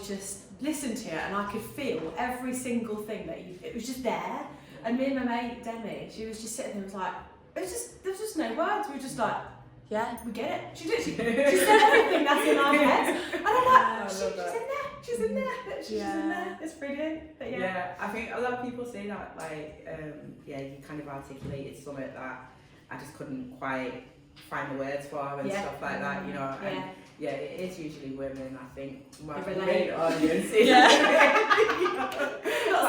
was just listening to it, and I could feel every single thing that it was just there. And me and my mate Demi, she was just sitting there and was like, there's just no words. We were just like, yeah, we get it. She said everything that's in our heads. And I'm like, she's in there. She's in there. It's brilliant. But yeah, I think a lot of people say that, like, you kind of articulated something that I just couldn't quite find the words for and stuff like that, you know. And it is usually women, I think. My main audience is not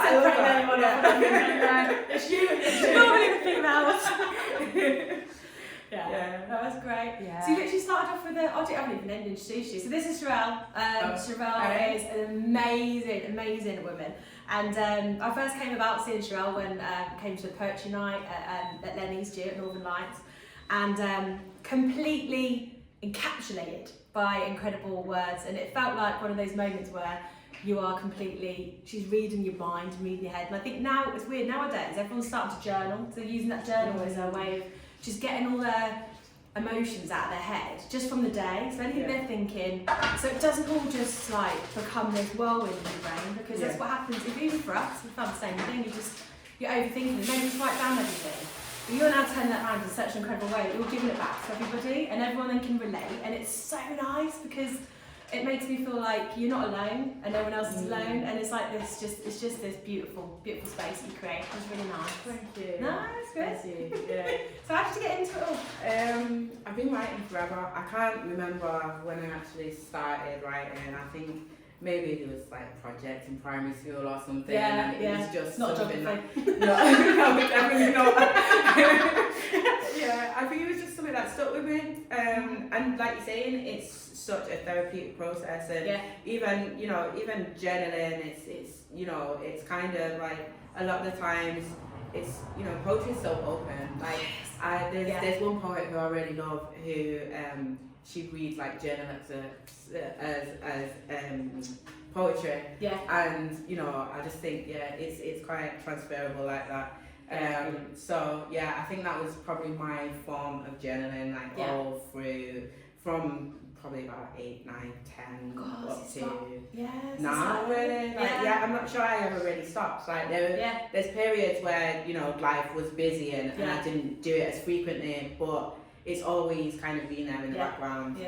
separating anyone off. It's you and it's normally the females. That was great. So you literally started off with I haven't even introduced you. So this is Cherrelle. Cherrelle is an amazing woman. And I first came about seeing Cherrelle when I came to a poetry night at Lenny's at Northern Lights, and completely encapsulated by incredible words. And it felt like one of those moments where you are she's reading your mind and reading your head. And I think now, it's weird, nowadays everyone's starting to journal, so using that journal as a way of just getting all their emotions out of their head just from the day, so anything they're thinking, so it doesn't all just like become this whirlwind in your brain, because that's what happens. Even for us, we found the same thing. You're overthinking it, maybe just write down everything. But you're now turning that around in such an incredible way that you're giving it back to everybody, and everyone then can relate, and it's so nice because it makes me feel like you're not alone and no one else is alone, and it's like it's just this beautiful space that you create. It's really nice. Thank you. No, it's good. Thank you. Yeah. So how did you get into it all? I've been writing forever. I can't remember when I actually started writing. I think maybe it was like projects in primary school or something. And it was just not something geography. No, definitely not. I think it was just something that stuck with me. And like you're saying, it's such a therapeutic process, and even journaling, it's kind of like a lot of the times it's poetry is so open. Like there's one poet who I really love who she reads like journal excerpts as poetry. And I just think it's quite transferable like that. I think that was probably my form of journaling, all through from probably about 8, 9, 10 up to now, really. I'm not sure I ever really stopped. Like there's periods where life was busy and I didn't do it as frequently, but it's always kind of been there in the background.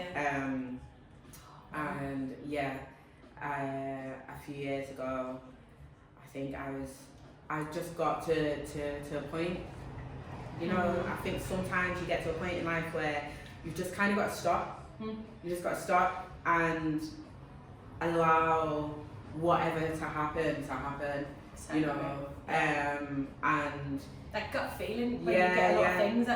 And a few years ago, I think I just got to a point. I think sometimes you get to a point in life where you've just kind of got to stop. You just got to stop and allow whatever to happen. And that gut feeling when you get a lot of things.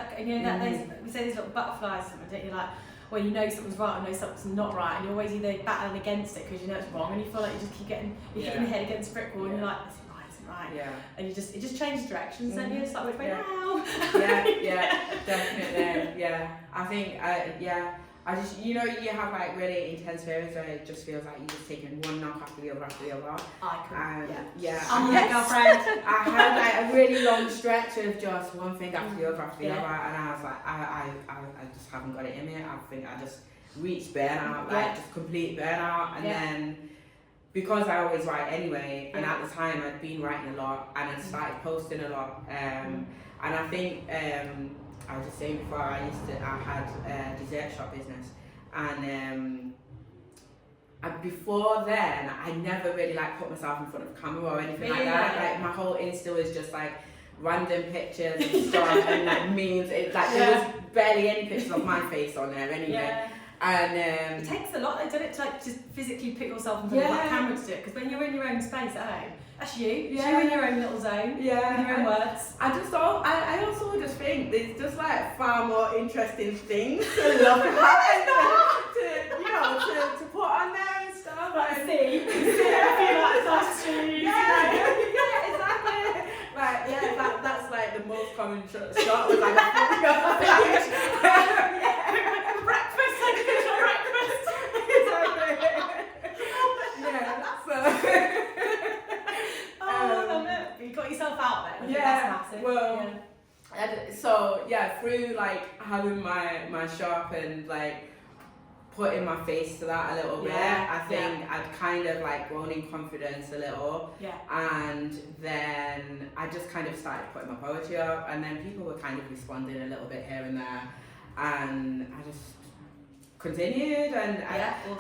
We say these little butterflies, don't you? Like, well, something's right or something's not right, and you're always either battling against it because it's wrong, and you feel like you just keep hitting your head against a brick wall, and you're like, this isn't right. And it just changes directions, don't you? It's like, which way now? Definitely. I think, I just, you have like really intense periods where it just feels like you're just taking one knock after the other. I'm that girlfriend. I had like a really long stretch of just one thing after the other, and I was like, I just haven't got it in me. I think I just reached burnout, just complete burnout, and then because I always write anyway, and at the time I'd been writing a lot, and I'd started posting a lot, and I think I was just saying before, I had a dessert shop business, and before then I never really put myself in front of a camera or anything like that. Like my whole Insta was just like random pictures and stuff and memes. There was barely any pictures of my face on there anyway. And it takes a lot, doesn't it, to just physically put yourself in front of that camera to do it? Because when you're in your own space at home, that's you. You're in your own little zone. With your own words. I also just think there's just far more interesting things to look at to put on there and stuff. See. Exactly. That's the most common shot was breakfast, official breakfast. I love it. You got yourself out there. That's massive. Well, through having my shop and putting my face to that a little bit. I think I'd kind of like grown in confidence a little, and then I just kind of started putting my poetry up, and then people were kind of responding a little bit here and there, and I just continued, and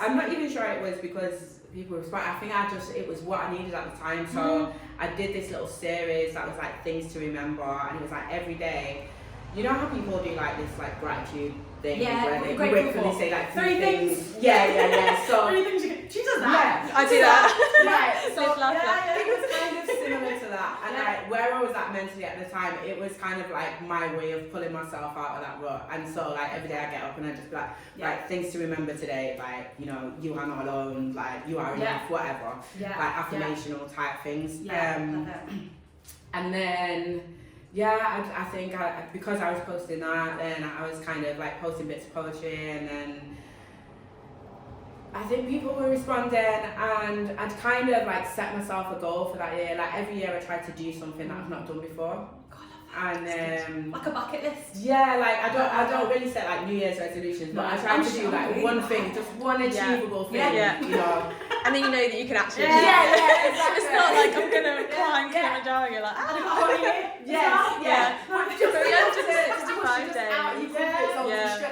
I'm not even sure it was because people respond. I think it was what I needed at the time. So I did this little series that was like things to remember, and it was like every day. You know how people do like this like gratitude thing where they wake up and they say like three things. Yeah. So 3 things she does that. I do that. Right. So it was kind of similar to that. And like where I was at mentally at the time, it was kind of like my way of pulling myself out of that rut. And so like every day I get up and I just be like things to remember today, like, you know, you are not alone, like you are enough, whatever. Like affirmational type things. And then I think because I was posting that, then I was kind of like posting bits of poetry, and then I think people were responding, and I'd kind of like set myself a goal for that year. Like every year I tried to do something that I've not done before. And like a bucket list. Yeah, like I don't really set like New Year's resolutions, but I try to do like one thing, just one achievable thing, you know. And then you know that you can actually exactly. It's not like I'm gonna climb Kilimanjaro, you're like, That's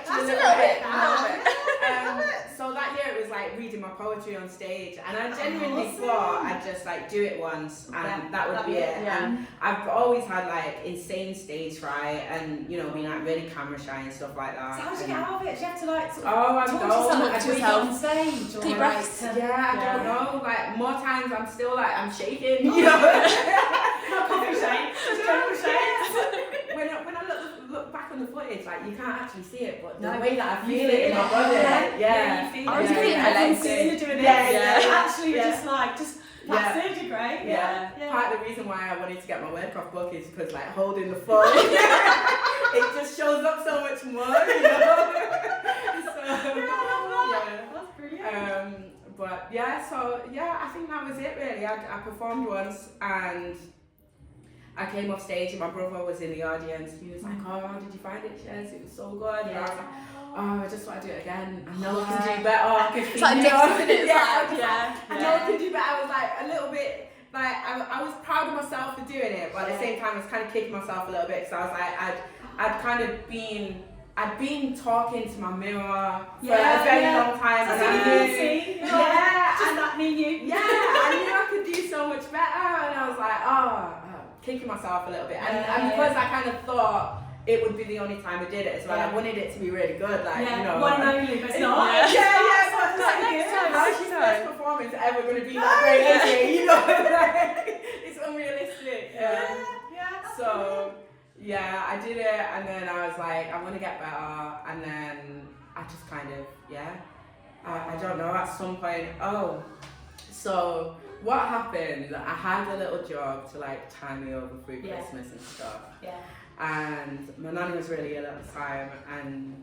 a little bit. So that year it was like reading my poetry on stage, and I genuinely thought I'd just like do it once and that would be it. And I've always had like insane stage fright, and you know, being like really camera shy and stuff like that. So how did you get out of it? Do you have to like sort of talk to yourself on stage? Deep breaths. I don't know. Like more times I'm still like I'm shaking, you know. Not coffee shake, just general shake. When I look back on the footage, like you can't actually see it, but the way that I feel it in my body, I was doing it. I can see you doing it. Actually, you're just like that's surgery, great. Part of the reason why I wanted to get my work off book is because like holding the phone, it just shows up so much more, you know. That's brilliant. But I think that was it really. I performed once, and I came off stage and my brother was in the audience. He was like, "Oh, how did you find it, Chess? It was so good." And I was like, "Oh, I just want to do it again. I know I can do better." It's like addictive, isn't it? I know I can do better. I was like a little bit like I was proud of myself for doing it, but at the same time I was kind of kicking myself a little bit because I was like I'd been talking to my mirror for a very long time. Just that me and you. Yeah, I knew I could do so much better, and I was like, kicking myself a little bit. And because I kind of thought it would be the only time I did it as well, I wanted it to be really good, like, you know. One and only, but it's not. How's your first performance ever going to be that great, is it? You know, like, it's unrealistic. So, I did it, and then I was like, I want to get better, and then I just kind of, I don't know, at some point, so what happened, I had a little job to like tie me over through Christmas and stuff. And my nan was really ill at the time, and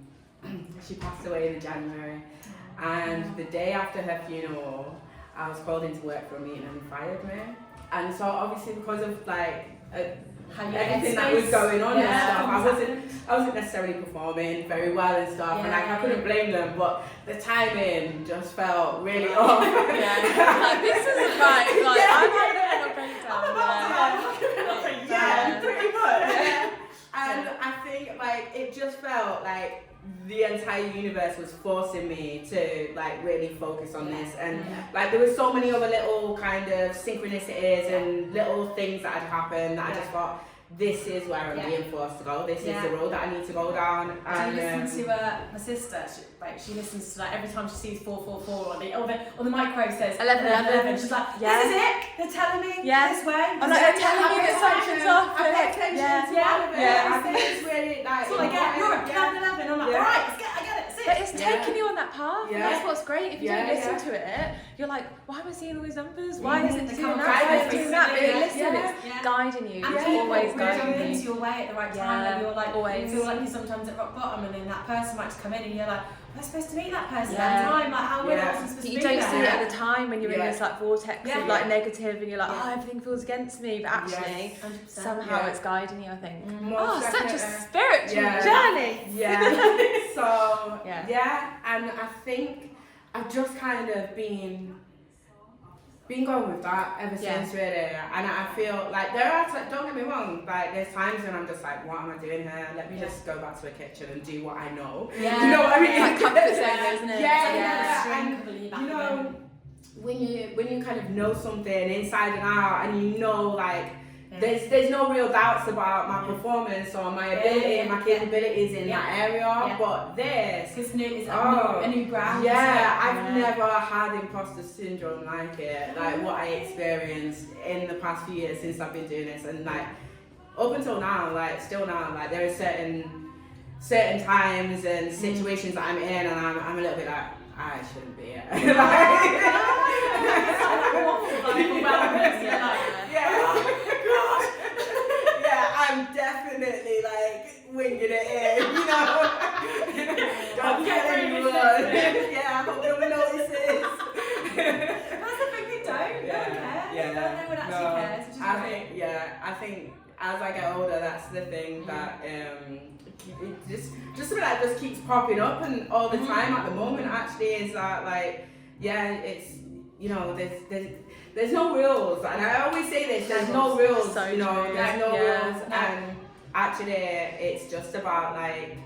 she passed away in January. And the day after her funeral, I was called into work for a meeting and they fired me. And so obviously because of like everything that was going on and stuff, I wasn't necessarily performing very well and stuff, and like I couldn't blame them, but the timing just felt really off. Like this isn't right. Like I'm having a breakdown. Pretty much. And I think like it just felt like the entire universe was forcing me to like really focus on this, and like there were so many other little kind of synchronicities and little things that had happened that I just thought, this is where I'm being forced to go, this is the road that I need to go down. And do you listen to my sister? She listens to like every time she sees 444 or the micro says 11. She's like, this is it, they're telling me this way. I'm like, they're telling you that something's off. I pay attention to all of it. I think it's really like, so I get, you're at 11, I'm like, alright, I get it. But it's taking you on that path. That's what's great. If you don't listen to it, you're like, why am I seeing all these numbers? Why is it doing that? Why is it doing that? But listen, it's guiding you. It's always guiding you. Your way at the right time, and you're like, you feel like you're sometimes at rock bottom, and then that person might just come in, and you're like, we're supposed to meet that person at the time. Like, how we're not supposed to You be don't there. see it at the time when you're in this like vortex of like negative, and you're like, oh, everything feels against me, but actually somehow it's guiding you. I think. Such a spiritual journey. Yeah. So and I think I've just kind of been going with that ever since, really. And I feel like there are, don't get me wrong, like there's times when I'm just like, what am I doing here? Let me just go back to the kitchen and do what I know. Yeah. You know what I mean? Like comfort zone, isn't it? And you know, when you kind of know something inside and out, and you know, like there's no real doubts about my performance or my ability, my capabilities in that area. But this is a new ground. I've never had imposter syndrome like it, like what I experienced in the past few years since I've been doing this, and like up until now, like still now, like there are certain times and situations that I'm in, and I'm a little bit like, I shouldn't be here. I'm definitely like winging it in, you know. Don't tell anyone. I hope no one notices. That's the thing, they don't. No one cares. No one actually cares. I think as I get older, that's the thing that just something that just keeps popping up and all the time at the moment. Actually, is that like it's, you know, there's no rules, and I always say this, there's no rules, so you know, true. there's no rules, and actually it's just about like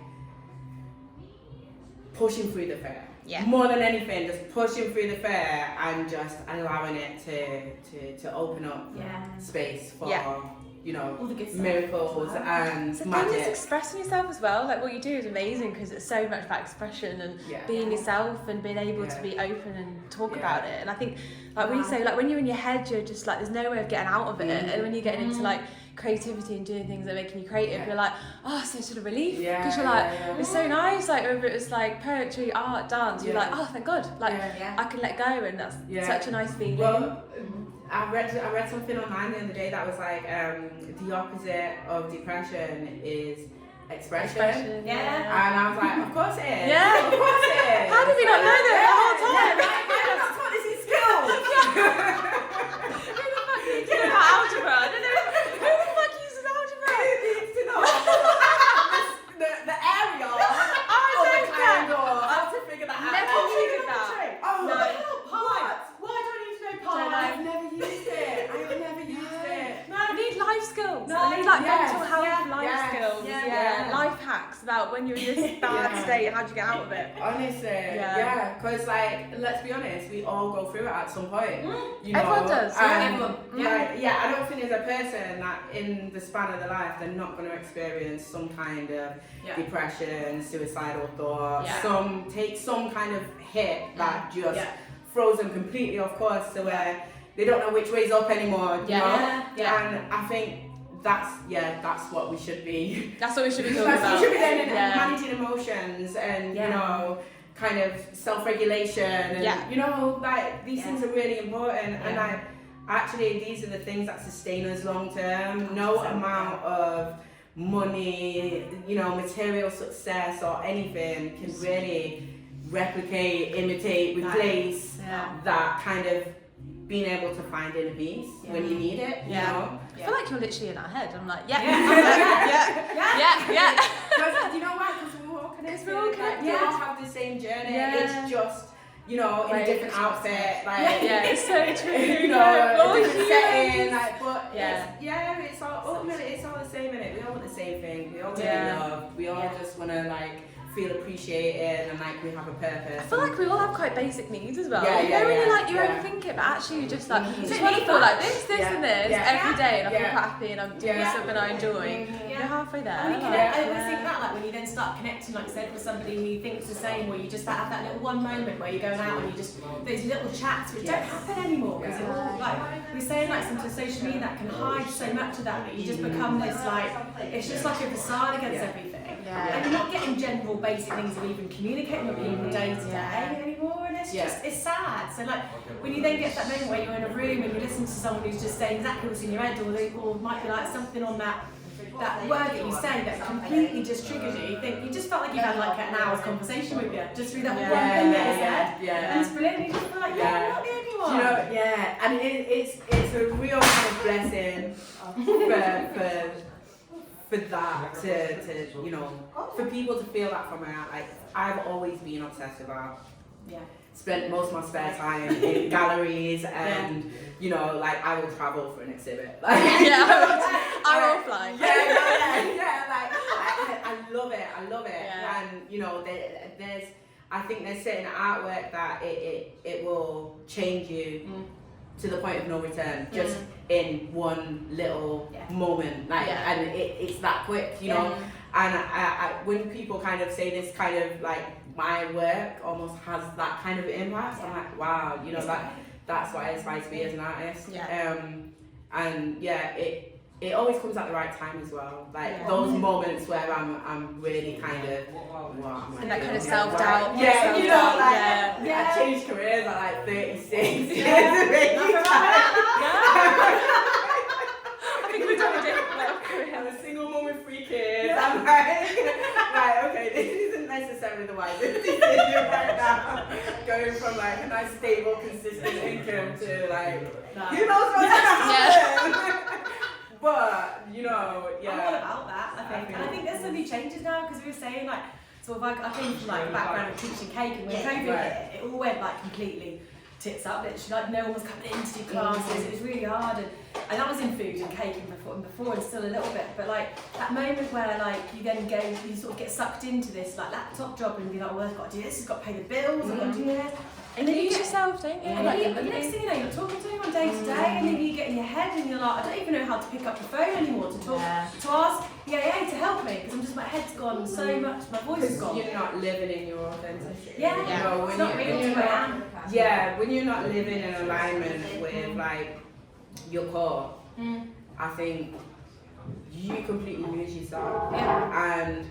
pushing through the fear. More than anything, just pushing through the fear and just allowing it to open up space for you know, all the good miracles and so magic. Just expressing yourself as well. Like what you do is amazing, because it's so much about expression and being yourself and being able to be open and talk about it. And I think, like we say, like when you're in your head, you're just like, there's no way of getting out of it. And when you're getting into like creativity and doing things that are making you creative, you're like, oh, so sort of relief, because you're like, it's so nice. Like whether it was like poetry, art, dance, you're like, oh, thank God, like I can let go, and that's such a nice feeling. Well, I read something online the other day that was like the opposite of depression is expression. And I was like, of course it is. Of course it is. How did we not know that the whole time? That's what this is skills. Who the fuck needs to know about algebra? I don't know. Who the fuck uses algebra? Who needs to know the area of the triangle? How to figure that out? Never figured that. Oh, no. Why do I need to know pi? I've never used it. I need life skills. I need like mental health life skills. Life hacks about when you're in this bad state, how do you get out of it? Honestly, because like, let's be honest, we all go through it at some point. You know? Everyone does. Everyone. I don't think there's a person that in the span of their life they're not going to experience some kind of depression, suicidal thoughts, some kind of hit that just throws them completely off course to where they don't know which way's up anymore. You know? And I think that's what we should be. That's what we should be talking about. We should be then managing emotions and you know, kind of self-regulation and you know, like these things are really important. And like actually these are the things that sustain us long term. No amount of money, you know, material success or anything can really replicate, imitate, replace that kind of being able to find inner peace when you need it, you know? I feel like you're literally in our head. I'm like, Because you know why? Because we're all connected. We all have the same journey. It's just, you know, in a different outfit. Like, it's so true. You know, different setting. Like, but it's all ultimately it's all the same in it. We all want the same thing. We all want to be loved. We all just want to like feel appreciated and like we have a purpose. I feel like we all have quite basic needs as well. You don't really like you overthink it, but actually you just like just want to feel like this and this every day, and I feel quite happy and I'm doing something I enjoy. You're halfway there. And I always think that, like when you then start connecting, like I said, with somebody who thinks the same, or you just have that little one moment where you're going out and you just those little chats which don't happen anymore because like we're saying, like sometimes social media that can hide so much of that you just become this like it's just like a facade against everything. And you're not getting general basic things of even communicating with people day to day anymore, and it's just it's sad. So like when you then get to that moment where you're in a room and you listen to someone who's just saying exactly what's in your head, or might be like something on that that word that you say that completely just triggers you. You just felt like you had like an hour's conversation with you, just through that one thing that you said. And it's brilliant. You just feel like, I'm not the only one. You know, and it's a real kind of blessing for that to you know, for people to feel that from me. Like, I've always been obsessed about. Spent most of my spare time in galleries, and you know, like, I will travel for an exhibit. Like, I will fly. Like, I love it. And you know, I think there's certain artwork that it will change you to the point of no return, just in one little moment, like, and it's that quick, you know. And I when people kind of say this kind of like, my work almost has that kind of impact, I'm like, wow, you know, that's what inspires me as an artist. And it always comes at the right time as well, like those moments where I'm really kind of, wow, and that kind of self-doubt. You know, like, I changed careers at like 36 years of age. I think we've done a different career. I'm a single mom with 3 kids. I'm like, okay, this isn't necessarily the wisest decision right now. Going from like a nice, stable, consistent income to like, who knows what's gonna happen? But, you know, I'm all about that, I think. And I think there's so many changes now, because we were saying, like, sort of, I came from like a background of teaching cake, and when COVID hit, it all went like completely tits up, literally, like no one was coming in to do classes, it was really hard, and that was in food and cake and before and still a little bit, but like that moment where like you then you sort of get sucked into this like laptop job and be like, well, I've got to do this, I've got to pay the bills, I've got to do this. And then you yourself, don't you? And the next thing you know, you're talking to anyone day to day, and then you get in your head and you're like, I don't even know how to pick up the phone anymore to talk, to ask the AA to help me, because my head's gone so much, my voice is gone. You're not living in your authenticity. You know, when it's not real to who I am. When you're not living in alignment with like your core, I think you completely lose yourself. And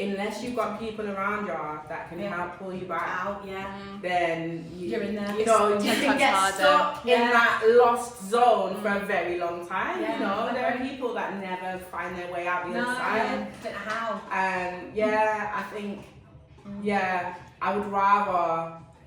unless you've got people around you that can help pull you back out, then you're in there. You know, you can get stuck in that lost zone for a very long time. You know, there are people that never find their way out the other side. Don't know how. And I think,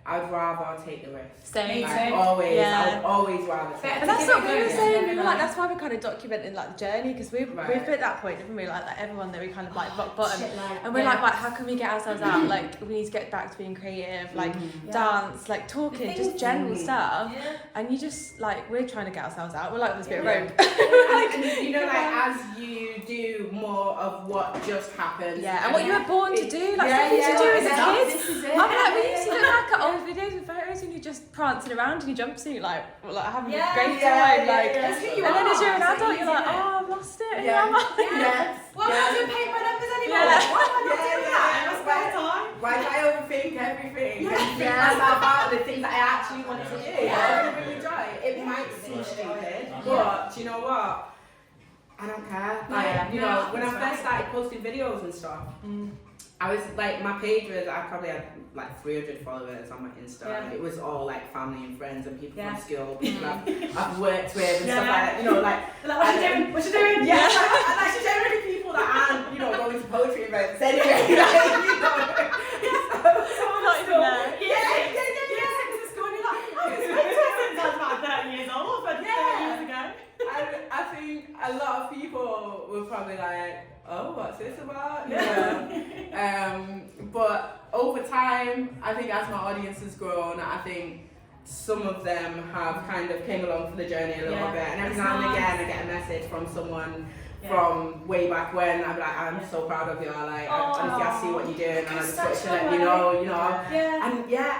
I would rather take the risk. Same. Like, always, I would always rather take. But that's what we were saying. We were like, that's why we're kind of documenting like the journey, because we've at that point, haven't we? Like everyone that we kind of like rock bottom, and we're like, how can we get ourselves out? Like, we need to get back to being creative, like dance, like talking, just general stuff. And you just like, we're trying to get ourselves out. We're like this bit of rope. And you know, like as you do more of what just happened, and what you were born to do, like what you used to do as a kid. I mean, like we used to look back at old videos and photos, and you're just prancing around in your jumpsuit, like having a great time, like. And then as you're an adult, you're like, oh, I've lost it. Who am I? Well, I don't paint my numbers anymore. Why am I not doing that? I spare time. Why do I overthink everything? And think myself out of the things that I actually wanted to do. I really enjoy it. It might seem stupid, but you know what? I don't care. Like, you know, when I first started posting videos and stuff, I was like, my page was, I probably had like 300 followers on my Insta. And it was all like family and friends and people from school, people I've worked with and stuff like that. You know, like, what you doing? What you doing? Yeah, like generally people that aren't, you know, going to poetry events anyway. You know, I think a lot of people were probably like, oh, what's this about? You know? But over time, I think as my audience has grown, I think some of them have kind of came along for the journey a little bit. And every now and again, I get a message from someone from way back when. I'm like, I'm so proud of you. Like, honestly, I see what you're doing, and I just want to let you know, you know.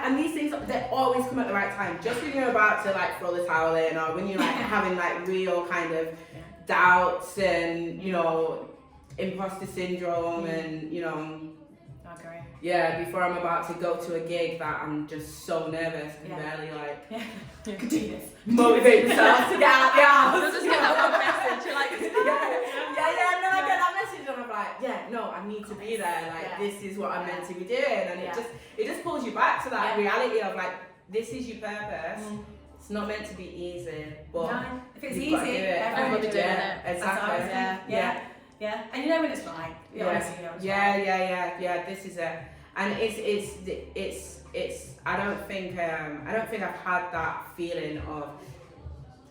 And these things, they always come at the right time. Just when you're about to like throw the towel in, or when you're like having like real kind of doubts and, you know, imposter syndrome and, you know. Before I'm about to go to a gig that I'm just so nervous and barely like could do this. Motivate myself to get out the house. You'll just get that one message. You're like, and then I get that message and I'm like, no, I need to be there. Like this is what I'm meant to be doing, and it just pulls you back to that reality of like, this is your purpose. It's not meant to be easy, but if it's you've easy, got to do it. everyone would be doing it. Exactly. Yeah. And you know when it's right. Honestly, Yeah. This is it, and it's. I don't think I've had that feeling of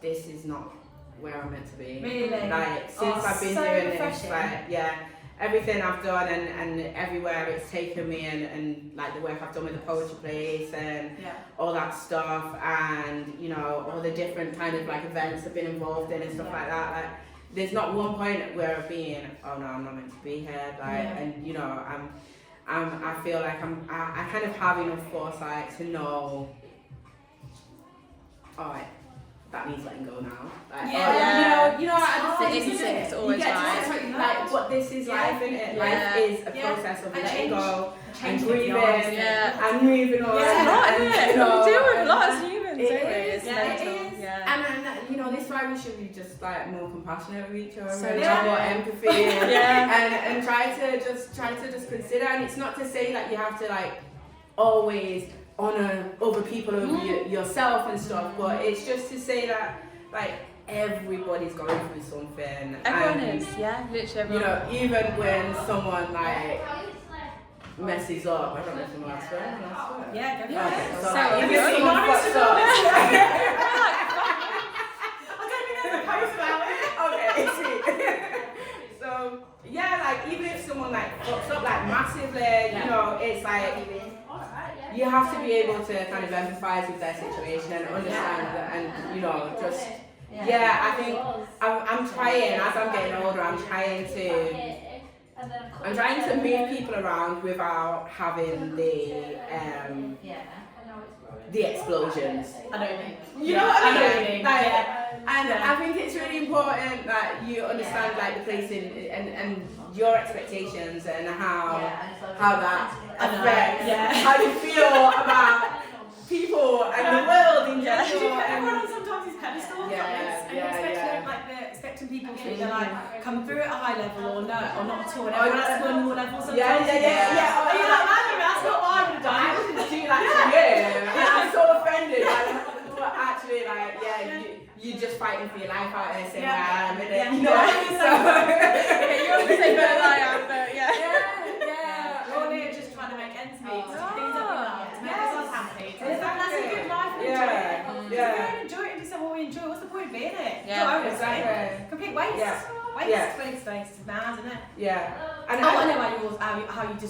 this is not where I'm meant to be. Really? Like since I've been so doing refreshing. this, everything I've done and everywhere it's taken me and like the work I've done with the poetry place and all that stuff and all the different kind of like events I've been involved in and stuff like that. Like there's not one point where I've been, oh no, I'm not meant to be here. Like and I feel like I kind of have enough foresight to know, alright, that needs letting go now. Like, the instinct always right. Like what this is life, isn't it? Life is a process of letting go and grieving and moving on. It's a lot, isn't it? We deal with a lot as humans, don't we? It is. And this is why we should be just like more compassionate with each other, and more empathy, and try to just consider. And it's not to say that you have to like always honor other people over yourself and stuff, but it's just to say that like everybody's going through something. Everyone is, literally everyone. Even when someone like messes up, I don't know if someone else swear. Yeah, go okay. for it. So like, if someone fucks up, I don't think there's a post about it. okay, sweet. So like even if someone like fucks up like massively, it's like you have to be able to kind of empathize with their situation and understand and just I think I'm trying as I'm getting older. I'm trying to move people around without having the explosions. I know what you mean. You know what I mean? know what you mean. And I think it's really important that you understand like the place and your expectations and how that affects how you feel about people and the world in general. Everyone on sometimes these pedestals expecting people to either like come through at a high level or not at all. And everyone else on your level sometimes. Are you like, man, that's not what I would have done. I wouldn't do that to you. And I'm so offended. But actually, you're just fighting for your life out there, saying, I'm in it. You know what I mean? So, you're on the same boat as I am, but We're all here just trying to make ends meet, to do things that we love, to make ourselves happy. That's a good life and enjoy it. If we don't enjoy it and do something we enjoy, what's the point of being in it? Exactly. Complete waste. Waste, it's mad, isn't it? Yeah. And I know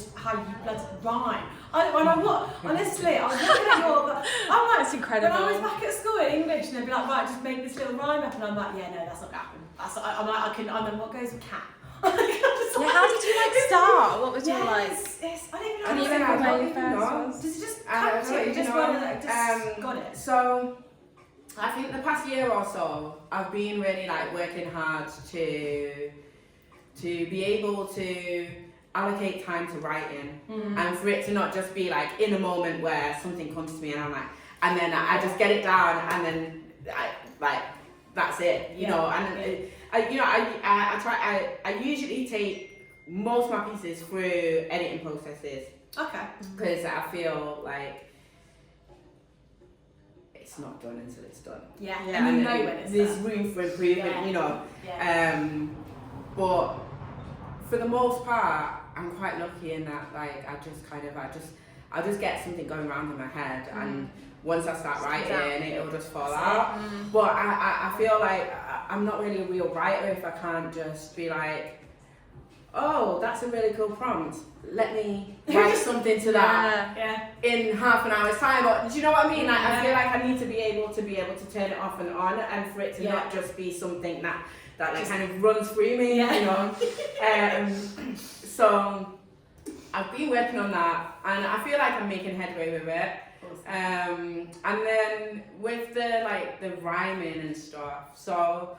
how you bloody rhyme. Honestly, I was looking at I'm like, that's incredible. When I was back at school in English, and they'd be like, right, just make this little rhyme up, and I'm like, no, that's not gonna happen. I'm like, what goes with cat? How did you start? What was your I don't even know. Can you remember where you first was? Does it just come to you? Just got it. So, I think the past year or so, I've been really like working hard to be able to allocate time to writing and for it to not just be like in a moment where something comes to me and I'm like, and then I just get it down and then that's it, you know. And I usually take most of my pieces through editing processes. Okay. Because I feel like it's not done until it's done. Yeah. And you know when it's there's done. room for improvement, you know. Yeah. But for the most part, I'm quite lucky in that like I just get something going around in my head and once I start writing it'll just fall out. But I feel like I'm not really a real writer if I can't just be like, oh, that's a really cool prompt. Let me write something to that in half an hour's time. Or, do you know what I mean? Like, I feel like I need to be able to turn it off and on, and for it to not just be something that like kind of runs through me. You know. So I've been working on that, and I feel like I'm making headway with it. And then with the rhyming and stuff. So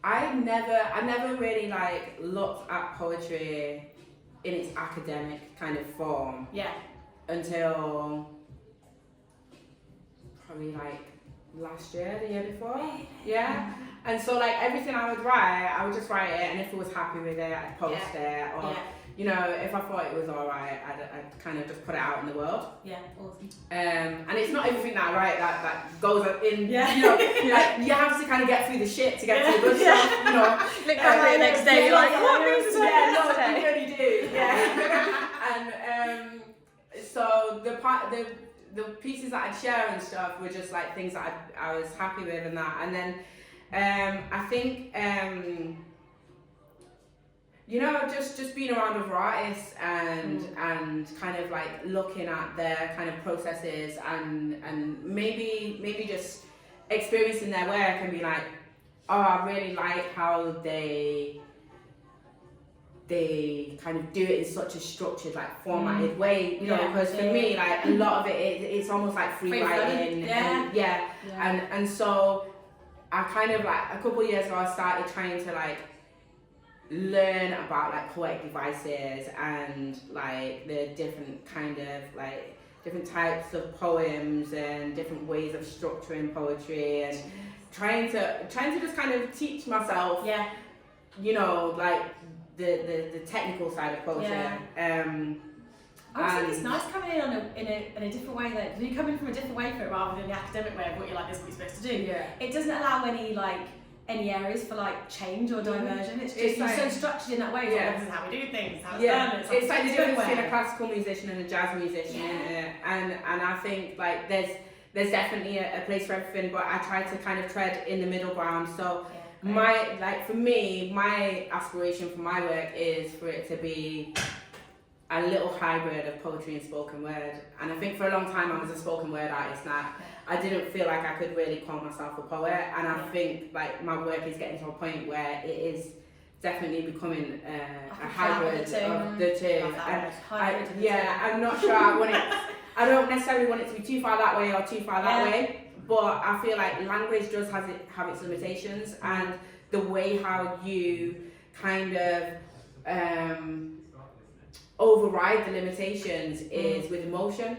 I never really like looked at poetry in its academic kind of form. Yeah. Until probably like last year, the year before. Yeah. And so like everything I would write, I would just write it, and if I was happy with it, I'd post it, or you know, if I thought it was alright, I'd kind of just put it out in the world. Yeah, awesome. And it's not everything that I write that goes in, Yeah. you know, like, you have to kind of get through the shit to get to the good stuff, you know. Look back at it next day, you're like, what news is Yeah, no, you really do. Yeah. And so the pieces that I'd share and stuff were just like things that I was happy with and that. And then I think you know, just being around other artists and kind of like looking at their kind of processes and maybe just experiencing their work and be like, oh, I really like how they kind of do it in such a structured, like formatted way, you know, because for me, like a lot of it's almost like free writing. And so I kind of like a couple of years ago I started trying to like learn about like poetic devices and like the different kind of like different types of poems and different ways of structuring poetry and trying to just kind of teach myself you know, like the technical side of poetry. I think it's nice coming in a different way. That you come in from a different way for it rather than the academic way of what you're like, this is what you're supposed to do. It doesn't allow any areas for like change or diversion. It's just you're so structured in that way. This is how we do things. How it's done. It's like the difference between a classical musician and a jazz musician, and I think like there's definitely a place for everything. But I try to kind of tread in the middle ground. So for me, my aspiration for my work is for it to be a little hybrid of poetry and spoken word. And I think for a long time I was a spoken word artist. Now I didn't feel like I could really call myself a poet, and I think like my work is getting to a point where it is definitely becoming a hybrid of the two. I'm not sure I don't necessarily want it to be too far that way or too far that way, but I feel like language does have its limitations, and the way how you kind of override the limitations is with emotion.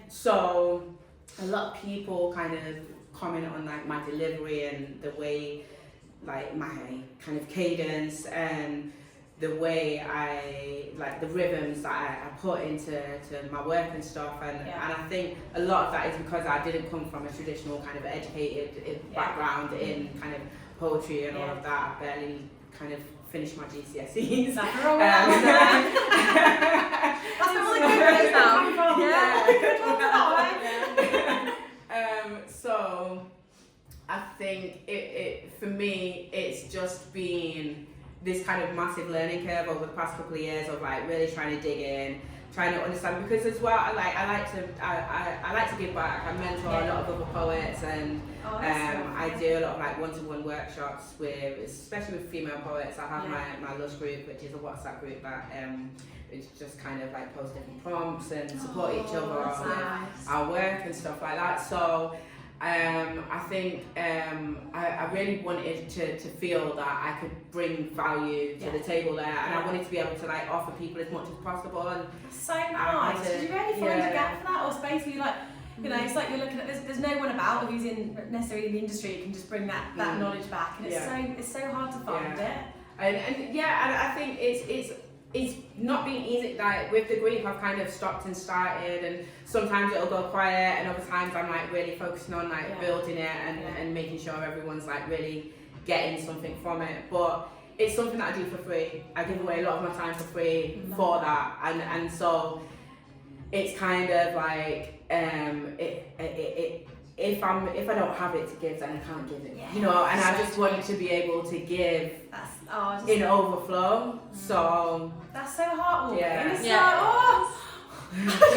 So a lot of people kind of comment on like my delivery and the way like my kind of cadence and the way I like the rhythms that I put into my work and stuff, and I think a lot of that is because I didn't come from a traditional kind of educated background in kind of poetry and all of that. I barely kind of finished my GCSEs. That's all so I think it for me it's just been this kind of massive learning curve over the past couple of years of like really trying to dig in, trying to understand, because as well I like to give back. I mentor a lot of other poets, and I do a lot of like one-to-one workshops with, especially with female poets. I have my Lush group, which is a WhatsApp group that it's just kind of like post different prompts and support each other on our work and stuff like that. So I think I really wanted to feel that I could bring value to the table there, and I wanted to be able to like offer people as much as possible. And so nice. Did you really find a gap for that, or space where you like, you know, it's like you're looking at there's no one about who's necessarily in the industry who can just bring that knowledge back, and it's so hard to find it. And I think it's not been easy. Like with the group, I've kind of stopped and started, and sometimes it'll go quiet, and other times I'm like really focusing on like building it and making sure everyone's like really getting something from it. But it's something that I do for free. I give away a lot of my time for free for that, and so it's kind of like if I don't have it to give, then I can't give it, you know. And I just want to be able to give in overflow. So that's so heartwarming. It's like,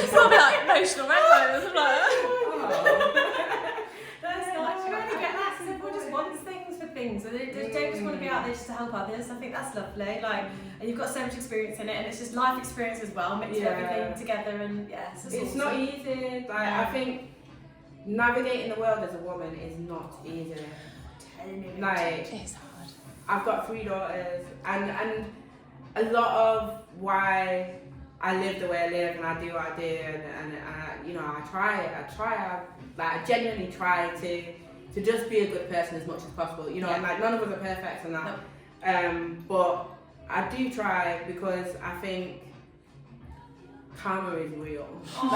it's all a bit like emotional, right? I'm like, that's nice. You really get that, because everyone just wants things for things, and they don't just want to be out there just to help others. I think that's lovely. Like, and you've got so much experience in it, and it's just life experience as well, mixing everything together, and it's awesome. Not easy. Like I think navigating the world as a woman is not easy. Like, it's hard. I've got 3 daughters, and a lot of why I live the way I live and I do what I do, and you know, I genuinely try to just be a good person as much as possible, you know. And like none of us are perfect and that, but I do try because I think karma is real. Oh.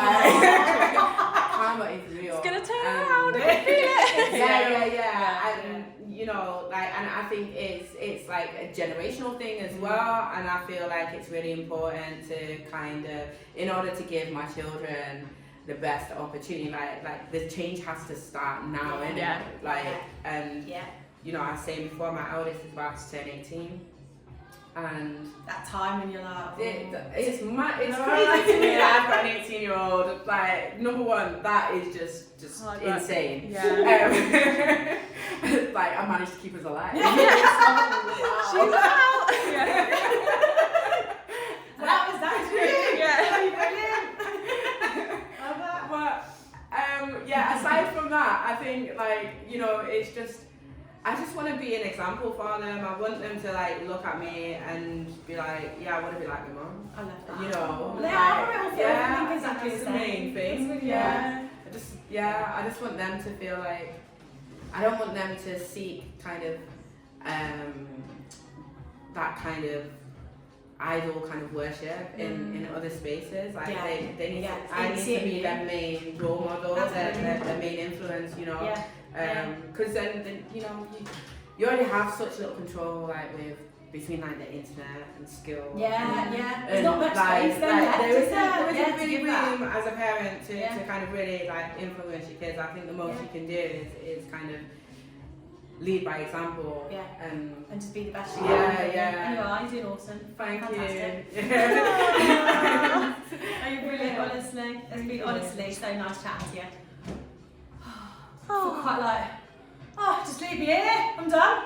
Karma is real. It's gonna turn around. I can feel it. Yeah. And you know, like, and I think it's like a generational thing as well. And I feel like it's really important to kind of, in order to give my children the best opportunity, like the change has to start now, anyway. And you know, I was saying before, my eldest is about to turn 18. And that time when you're like, it's crazy to me that I've got an 18-year-old. Like, number one, that is just insane. Yeah. Like, I managed to keep us alive. Yeah. She's out. Yeah. That was true. Yeah. Brilliant. But aside from that, I think, like, you know, it's just, I just want to be an example for them. I want them to like look at me and be like, yeah, I want to be like my mom. I love that. You know, they are a real thing. I think exactly that's the main thing. Really I just want them to feel like, I don't want them to seek kind of that kind of idol kind of worship in other spaces. Like they need to, I need to be their main role model, their main influence, you know. Because then you know you already have such little control, like between like the internet and school. There's not much space there is really room as a parent to kind of really like influence your kids. I think the most you can do is kind of lead by example. And just be the best you can. Anyway, you're doing awesome. Fantastic. You. You're brilliant, honestly. It's been honestly so nice chatting to you. I feel quite like, just leave me here, I'm done.